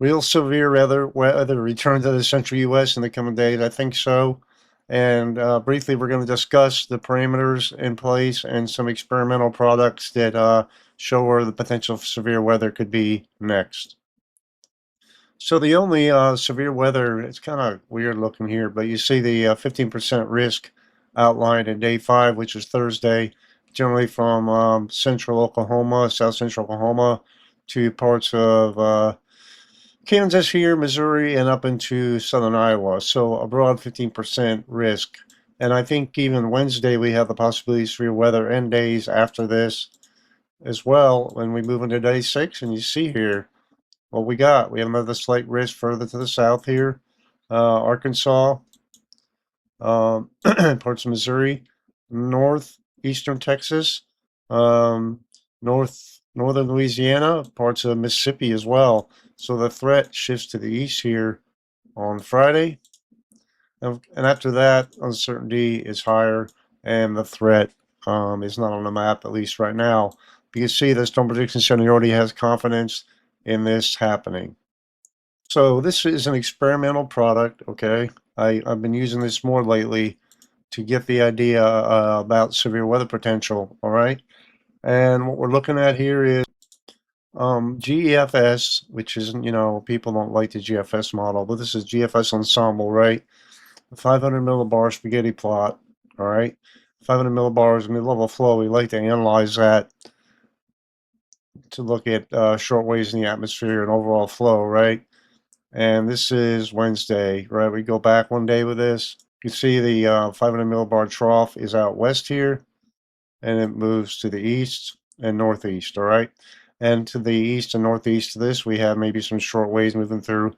Real severe weather return to the central U.S. in the coming days? I think so. And briefly, we're going to discuss the parameters in place and some experimental products that show where the potential severe weather could be next. So the only severe weather, it's kind of weird looking here, but you see the 15% risk outlined in day 5, which is Thursday, generally from central Oklahoma, south central Oklahoma, to parts of Kansas here, Missouri, and up into southern Iowa. So a broad 15% risk. And I think even Wednesday we have the possibility of severe weather and days after this as well when we move into day 6. And you see here what we got. We have another slight risk further to the south here. Arkansas, parts of Missouri, northeastern Texas, um, northern Louisiana, parts of Mississippi as well. So the threat shifts to the east here on Friday, and after that, uncertainty is higher, and the threat is not on the map, at least right now. You can see the Storm Prediction Center already has confidence in this happening. So this is an experimental product, okay? I've been using this more lately to get the idea about severe weather potential, all right? And what we're looking at here is GFS, which is, people don't like the GFS model, but this is GFS Ensemble, right? 500 millibar spaghetti plot, all right? 500 millibars mid-level flow. We like to analyze that to look at short waves in the atmosphere and overall flow, right? And this is Wednesday, right? We go back one day with this. You see the 500 millibar trough is out west here, and it moves to the east and northeast, all right? And to the east and northeast of this, we have maybe some short waves moving through.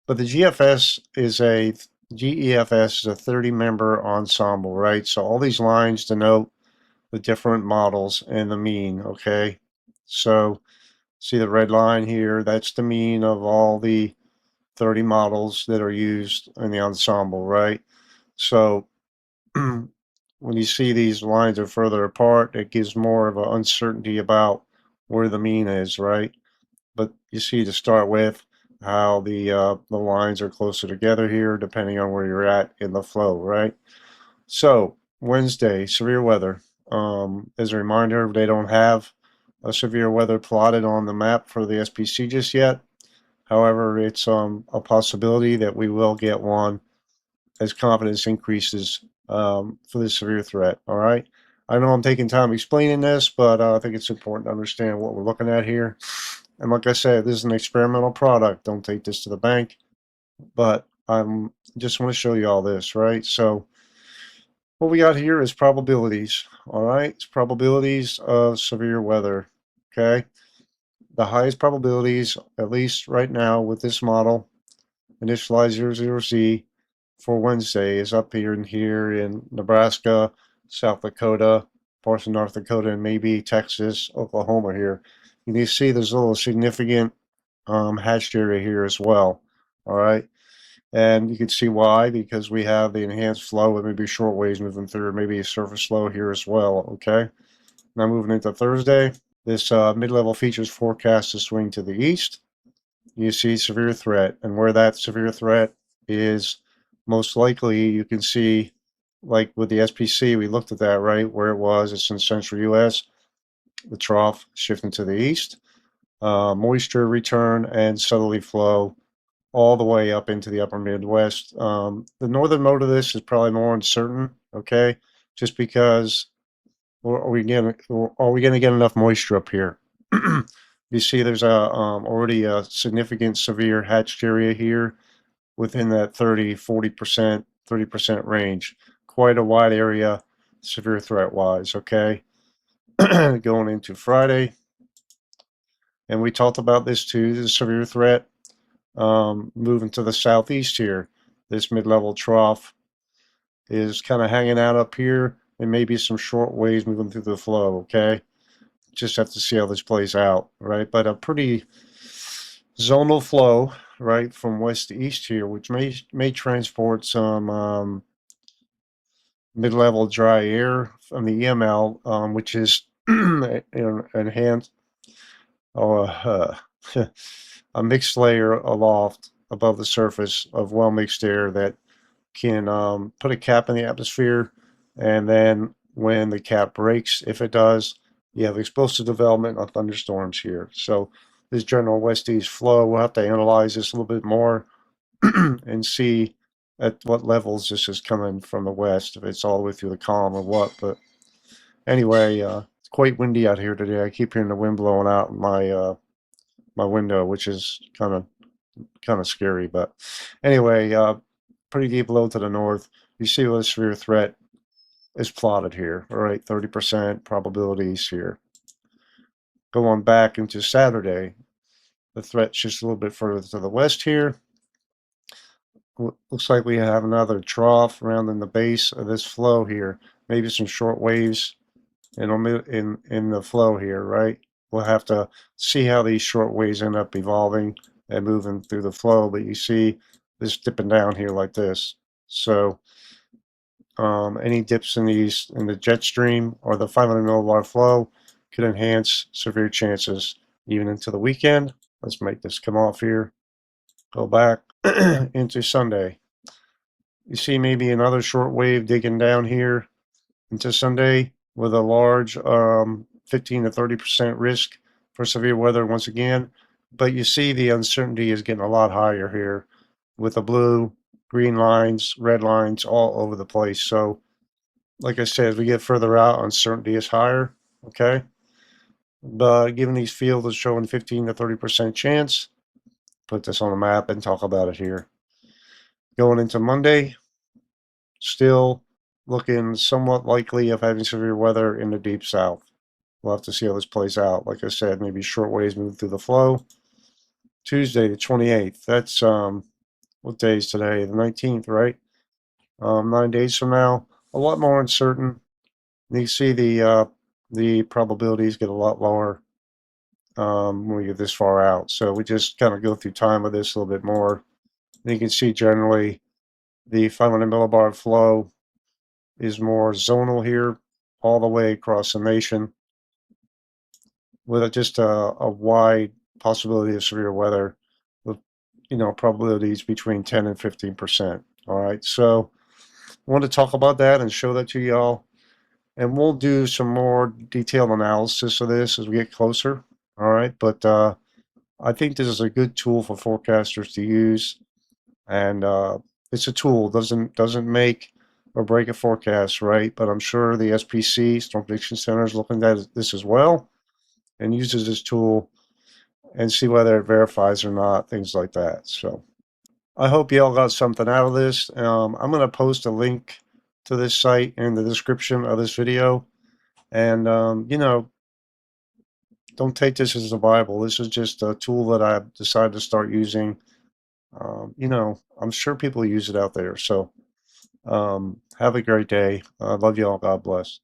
But the GEFS is a 30-member ensemble, right? So all these lines denote the different models and the mean, okay? So see the red line here? That's the mean of all the 30 models that are used in the ensemble, right? So when you see these lines are further apart, it gives more of an uncertainty about where the mean is, right? But you see to start with how the lines are closer together here, depending on where you're at in the flow, right? So Wednesday, severe weather. As a reminder, they don't have a severe weather plotted on the map for the SPC just yet. However, it's a possibility that we will get one as confidence increases for this severe threat. All right. I know I'm taking time explaining this, but I think it's important to understand what we're looking at here. And like I said, this is an experimental product. Don't take this to the bank. But I'm just want to show you all this, right? So what we got here is probabilities. All right. It's probabilities of severe weather. Okay. The highest probabilities, at least right now with this model, initialize 00Z for Wednesday is up here in Nebraska, South Dakota, parts of North Dakota, and maybe Texas, Oklahoma here. You can see there's a little significant hatched area here as well. All right. And you can see why, because we have the enhanced flow with maybe short waves moving through, maybe a surface flow here as well. Okay. Now moving into Thursday, this mid-level features forecast to swing to the east. You see severe threat, and where that severe threat is most likely, you can see, like with the SPC, we looked at that, right, where it was. It's in central U.S. The trough shifting to the east, moisture return and southerly flow all the way up into the upper Midwest. The northern mode of this is probably more uncertain, okay, just because are we going to get enough moisture up here? You see there's already a significant severe hatched area here within that 40%, 30% range. Quite a wide area, severe threat wise, okay? Going into Friday. And we talked about this too, the severe threat. Moving to the southeast here, this mid-level trough is kind of hanging out up here, and maybe some short waves moving through the flow, okay? Just have to see how this plays out, right? But a pretty zonal flow, right, from west to east here, which may transport some mid-level dry air from the EML, which is enhanced. Oh, a mixed layer aloft above the surface of well mixed air that can put a cap in the atmosphere, and then when the cap breaks, if it does, you have explosive development of thunderstorms here. So this general west-east flow, we'll have to analyze this a little bit more and see at what levels this is coming from the west, if it's all the way through the column or what. But anyway, it's quite windy out here today. I keep hearing the wind blowing out my window, which is kind of scary. But anyway, pretty deep low to the north. You see what a severe threat is plotted here. All right, 30% probabilities here. Going back into Saturday, the threat's just a little bit further to the west here. Looks like we have another trough around in the base of this flow here. Maybe some short waves in the flow here, right? We'll have to see how these short waves end up evolving and moving through the flow. But you see this dipping down here like this. So any dips in the jet stream or the 500 millibar flow could enhance severe chances even into the weekend. Let's make this come off here. Go back into Sunday. You see maybe another short wave digging down here into Sunday with a large 15 to 30% risk for severe weather once again. But you see the uncertainty is getting a lot higher here with the blue, green lines, red lines all over the place. So like I said, as we get further out, uncertainty is higher, okay? But given these fields is showing 15 to 30% chance, put this on a map and talk about it here. Going into Monday, still looking somewhat likely of having severe weather in the deep south. We'll have to see how this plays out. Like I said, maybe short waves move through the flow. Tuesday, the 28th. That's what day is today? The 19th, right? 9 days from now. A lot more uncertain. You see the probabilities get a lot lower when we get this far out. So we just kind of go through time with this a little bit more. And you can see generally the 500 millibar flow is more zonal here all the way across the nation with just a wide possibility of severe weather with, probabilities between 10 and 15%. All right. So I want to talk about that and show that to y'all. And we'll do some more detailed analysis of this as we get closer. All right. But I think this is a good tool for forecasters to use. And it's a tool. Doesn't make or break a forecast, right? But I'm sure the SPC, Storm Prediction Center, is looking at this as well and uses this tool and see whether it verifies or not, things like that. So I hope you all got something out of this. I'm going to post a link to this site in the description of this video. And, don't take this as a Bible. This is just a tool that I've decided to start using. I'm sure people use it out there. So have a great day. I love you all. God bless.